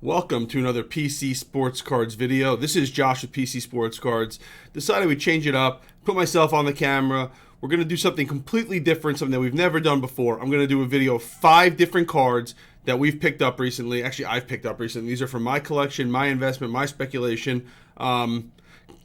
Welcome to another PC Sports Cards video. This is Josh with PC Sports Cards. Decided we'd change it up, put myself on the camera. We're going to do something completely different, something that we've never done before. I'm going to do a video of 5 different cards that we've picked up recently. Actually, I've picked up recently. These are from my collection, my investment, my speculation. Go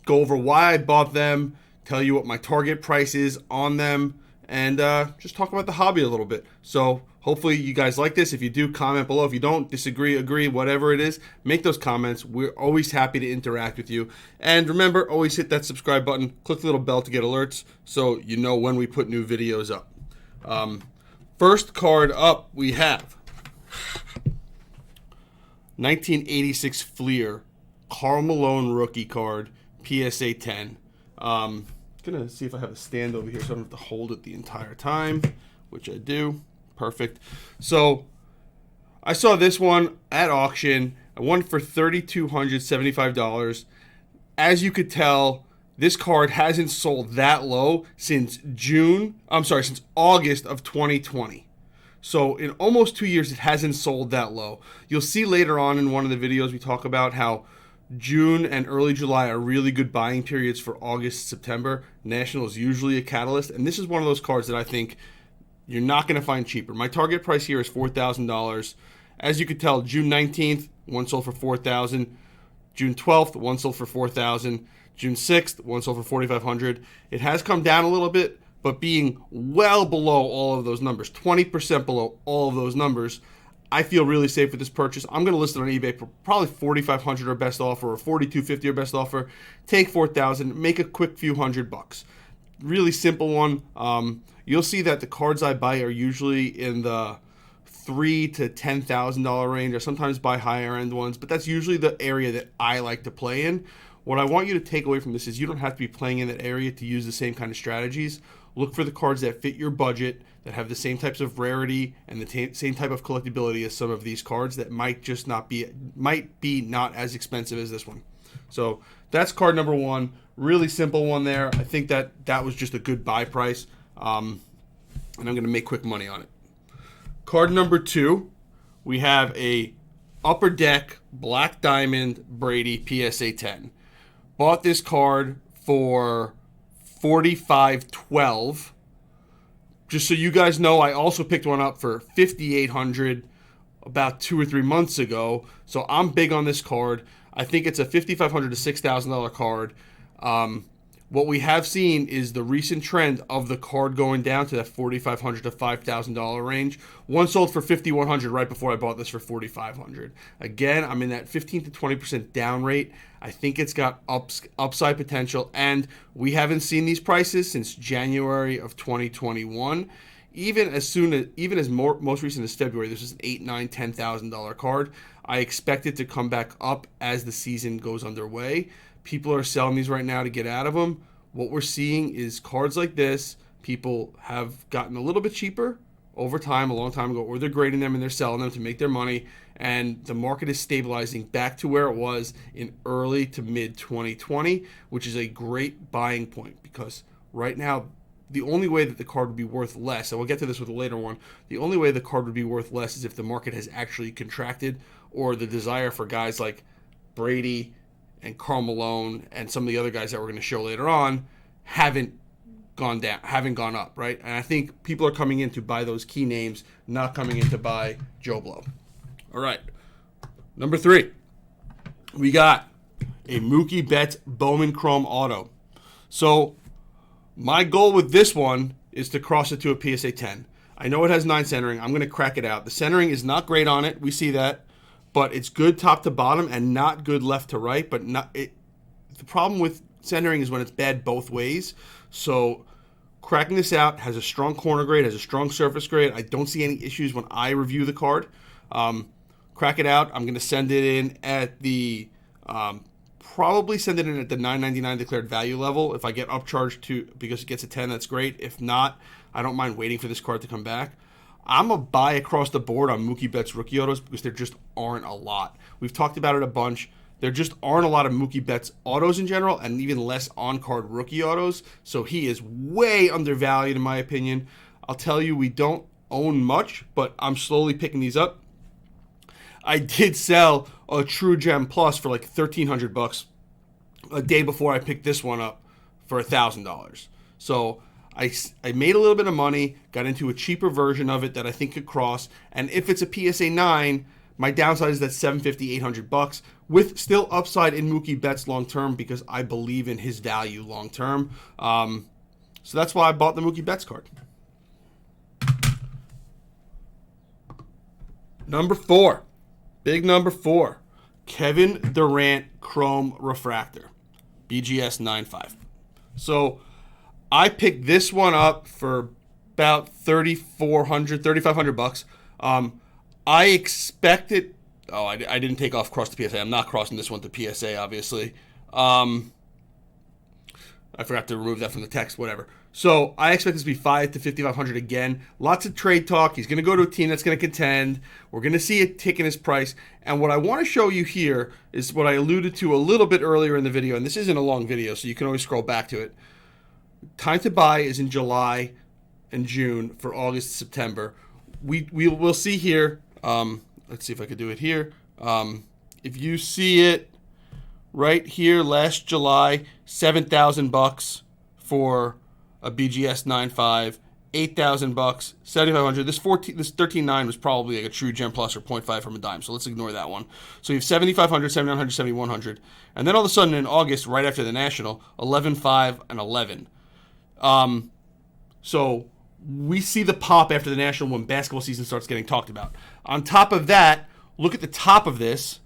over why I bought them, tell you what my target price is on them, and just talk about the hobby a little bit. So hopefully you guys like this. If you do, comment below. If you don't, disagree, agree, whatever it is, make those comments. We're always happy to interact with you. And remember, always hit that subscribe button, click the little bell to get alerts so you know when we put new videos up. First card up, we have 1986 Fleer, Karl Malone rookie card, PSA 10. Gonna see if I have a stand over here so I don't have to hold it the entire time, which I do. Perfect. So I saw this one at auction. I won for $3,275. As you could tell, this card hasn't sold that low since since August of 2020. So in almost 2 years, it hasn't sold that low. You'll see later on in one of the videos we talk about how June and early July are really good buying periods for August, September. National is usually a catalyst, and this is one of those cards that I think you're not going to find cheaper. My target price here is $4,000. As you can tell, June 19th, one sold for $4,000. June 12th, one sold for $4,000. June 6th, one sold for $4,500. It has come down a little bit, but being well below all of those numbers, 20% below all of those numbers, I feel really safe with this purchase. I'm going to list it on eBay for probably $4,500 or best offer, or $4,250 or best offer. Take $4,000, make a quick few $100. Really simple one. You'll see that the cards I buy are usually in the $3,000 to $10,000 range. I sometimes buy higher end ones, but that's usually the area that I like to play in. What I want you to take away from this is you don't have to be playing in that area to use the same kind of strategies. Look for the cards that fit your budget, that have the same types of rarity and the same type of collectability as some of these cards that might be not as expensive as this one. So that's card number 1. Really simple one there. I think that was just a good buy price, and I'm going to make quick money on it. Card number 2, we have a Upper Deck Black Diamond Brady PSA 10. Bought this card for $45.12. Just so you guys know, I also picked one up for $5,800 about 2 or 3 months ago. So I'm big on this card. I think it's a $5,500 to $6,000 card. What we have seen is the recent trend of the card going down to that $4,500 to $5,000 range. One sold for $5,100 right before I bought this for $4,500. Again, I'm in that 15 to 20% down rate. I think it's got upside potential, and we haven't seen these prices since January of 2021. Even as most recent as February, this is an $8,000, $9,000, $10,000 card. I expect it to come back up as the season goes underway. People are selling these right now to get out of them. What we're seeing is cards like this, people have gotten a little bit cheaper over time, a long time ago, or they're grading them and they're selling them to make their money, and the market is stabilizing back to where it was in early to mid 2020, which is a great buying point, because right now the only way that the card would be worth less, and we'll get to this with a later one, the only way the card would be worth less is if the market has actually contracted, or the desire for guys like Brady and Karl Malone and some of the other guys that we're going to show later on haven't gone up, right? And I think people are coming in to buy those key names, not coming in to buy Joe Blow. All right. Number 3, we got a Mookie Betts Bowman Chrome Auto. So my goal with this one is to cross it to a PSA 10. I know it has 9 centering. I'm going to crack it out. The centering is not great on it. We see that. But it's good top to bottom and not good left to right. But the problem with centering is when it's bad both ways. So cracking this out, has a strong corner grade, has a strong surface grade. I don't see any issues when I review the card. Crack it out. I'm going to send it in at the probably send it in at the $9.99 declared value level. If I get upcharged because it gets a 10, that's great. If not, I don't mind waiting for this card to come back. I'm a buy across the board on Mookie Betts rookie autos because there just aren't a lot. We've talked about it a bunch. There just aren't a lot of Mookie Betts autos in general, and even less on-card rookie autos. So he is way undervalued in my opinion. I'll tell you, we don't own much, but I'm slowly picking these up. I did sell a True Gem Plus for like $1,300 a day before I picked this one up for $1,000. So I made a little bit of money, got into a cheaper version of it that I think could cross. And if it's a PSA 9, my downside is that $750, $800 with still upside in Mookie Betts long term because I believe in his value long term. So that's why I bought the Mookie Betts card. Number 4, big number 4, Kevin Durant Chrome Refractor, BGS 9.5. So I picked this one up for about $3,500. I expected. Oh, I didn't take off cross to PSA. I'm not crossing this one to PSA, obviously. I forgot to remove that from the text. Whatever. So I expect this to be $5,000 to $5,500 again. Lots of trade talk. He's going to go to a team that's going to contend. We're going to see a tick in his price. And what I want to show you here is what I alluded to a little bit earlier in the video. And this isn't a long video, so you can always scroll back to it. Time to buy is in July and June for August and September. We'll see here. Let's see if I could do it here. If you see it right here, last July, $7,000 for a BGS 9.5, $8,000, $7,500. This 13.9 was probably like a True Gem Plus or 0.5 from a dime, so let's ignore that one. So you have $7,500, $7,900, $7,100, and then all of a sudden in August, right after the National, 11.5 and 11. So we see the pop after the National when basketball season starts getting talked about. On top of that, look at the top of this.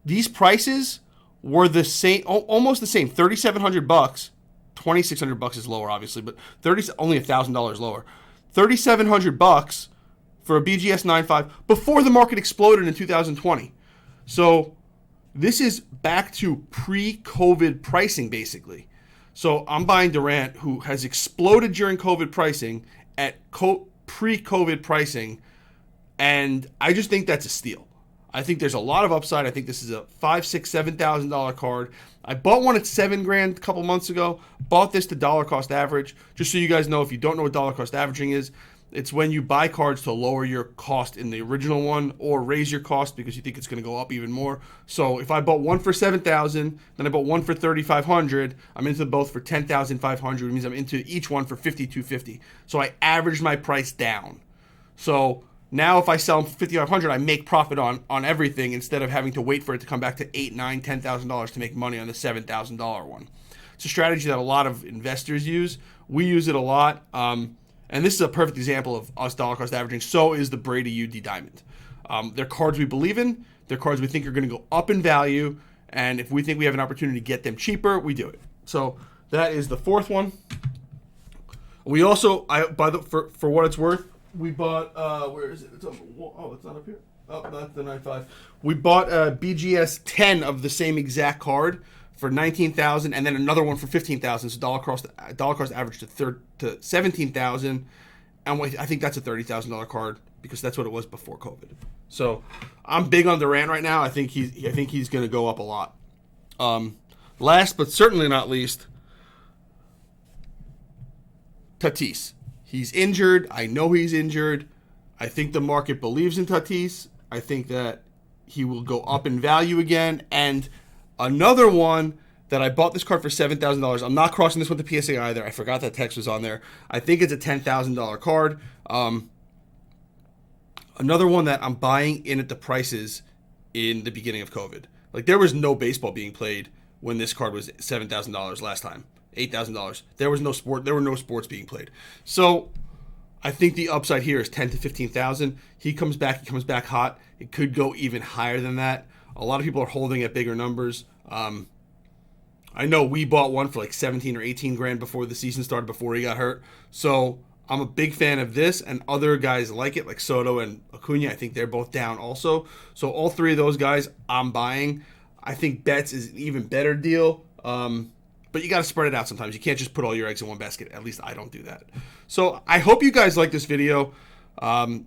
These prices were the same, almost the same, $3,700. $2,600 is lower, obviously, but only $1,000 lower. $3,700 for a BGS 9.5 before the market exploded in 2020. So this is back to pre-COVID pricing, basically. So I'm buying Durant, who has exploded during COVID pricing at pre-COVID pricing, and I just think that's a steal. I think there's a lot of upside. I think this is a $5,000, $6,000, $7,000 card. I bought one at $7,000 a couple months ago. Bought this to dollar cost average. Just so you guys know, if you don't know what dollar cost averaging is, it's when you buy cards to lower your cost in the original one or raise your cost because you think it's going to go up even more. So if I bought one for $7,000, then I bought one for $3,500, I'm into both for $10,500. It means I'm into each one for $5,250. So I averaged my price down. So now if I sell them for $5,500, I make profit on everything instead of having to wait for it to come back to $8,000, $9,000, $10,000 to make money on the $7,000 one. It's a strategy that a lot of investors use. We use it a lot. And this is a perfect example of us dollar cost averaging. So is the Brady UD Diamond. They're cards we believe in. They're cards we think are going to go up in value. And if we think we have an opportunity to get them cheaper, we do it. So that is the fourth one. We also, for what it's worth, we bought, where is it? It's not up here. Oh, that's the 9.5. We bought a BGS 10 of the same exact card for $19,000, and then another one for $15,000. So dollar cost average to $17,000, and I think that's a $30,000 card because that's what it was before COVID. So I'm big on Durant right now. I think he's going to go up a lot. Last but certainly not least, Tatis. He's injured. I know he's injured. I think the market believes in Tatis. I think that he will go up in value again. And another one that I bought this card for $7,000. I'm not crossing this with the PSA either. I forgot that text was on there. I think it's a $10,000 card. Another one that I'm buying in at the prices in the beginning of COVID. Like, there was no baseball being played when this card was $7,000 last time. $8,000. There was no sport. There were no sports being played. So I think the upside here is 10 to 15,000. He comes back. He comes back hot. It could go even higher than that. A lot of people are holding at bigger numbers. I know we bought one for like 17 or 18 grand before the season started, before he got hurt. So I'm a big fan of this, and other guys like it, like Soto and Acuna. I think they're both down also. So all three of those guys I'm buying. I think Betts is an even better deal. But you got to spread it out sometimes. You can't just put all your eggs in one basket. At least I don't do that. So I hope you guys like this video.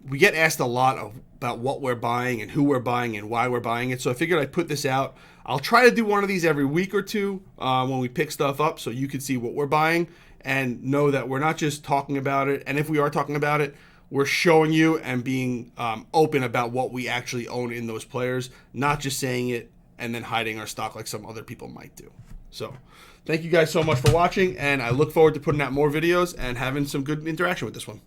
We get asked a lot about what we're buying and who we're buying and why we're buying it. So I figured I'd put this out. I'll try to do one of these every week or two when we pick stuff up so you can see what we're buying and know that we're not just talking about it. And if we are talking about it, we're showing you and being open about what we actually own in those players, not just saying it and then hiding our stock like some other people might do. So thank you guys so much for watching, and I look forward to putting out more videos and having some good interaction with this one.